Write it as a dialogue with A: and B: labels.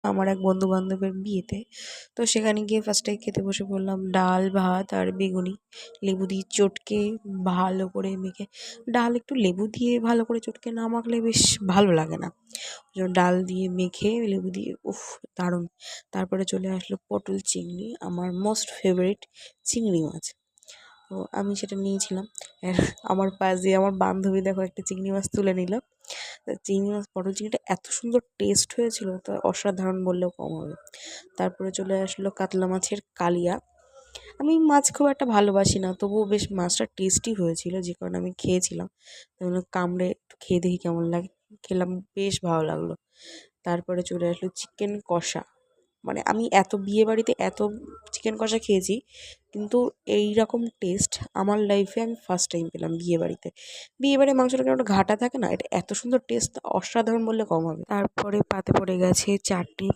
A: আমার এক বন্ধু বান্ধবের বিয়েতে। তো সেখানে গিয়ে ফার্স্টে খেতে বসে পড়লাম ডাল ভাত আর বেগুনি, লেবু দিয়ে চটকে ভালো করে মেখে। ডাল একটু লেবু দিয়ে ভালো করে চটকে না মাখলে বেশ ভালো লাগে না, ওই জন্য ডাল দিয়ে মেখে লেবু দিয়ে উফ দারুণ। তারপরে চলে আসলো পটল চিংড়ি, আমার মোস্ট ফেভারিট চিংড়ি মাছ। তো আমি সেটা নিয়েছিলাম। আর আমার পাশ দিয়ে আমার বান্ধবী দেখো একটা চিংড়ি মাছ তুলে নিল। তো চিংড়ি মাছ পটল চিংড়িটা এত সুন্দর টেস্ট হয়েছিল, তা অসাধারণ বললেও কম হবে। তারপরে চলে আসলো কাতলা মাছের কালিয়া। আমি মাছ খুব একটা ভালোবাসি না, তবুও বেশ মাছটা টেস্টি হয়েছিল, যে কারণে আমি খেয়েছিলাম। কামড়ে একটু খেয়ে দেখি কেমন লাগে। খেলাম, বেশ ভালো লাগলো। তারপরে চলে আসলো চিকেন কষা। মানে আমি এত বিয়েবাড়িতে এত চিকেন কষা খেয়েছি, কিন্তু এই রকম টেস্ট আমার লাইফে আমি ফার্স্ট টাইম পেলাম বিয়েবাড়িতে। বিয়েবাড়ির মাংসটা কেমন একটা ঘাটা থাকে না, এটা এত সুন্দর টেস্ট, অসাধারণ বললে কম হবে। তারপরে পাতে পড়ে গেছে চাটনি,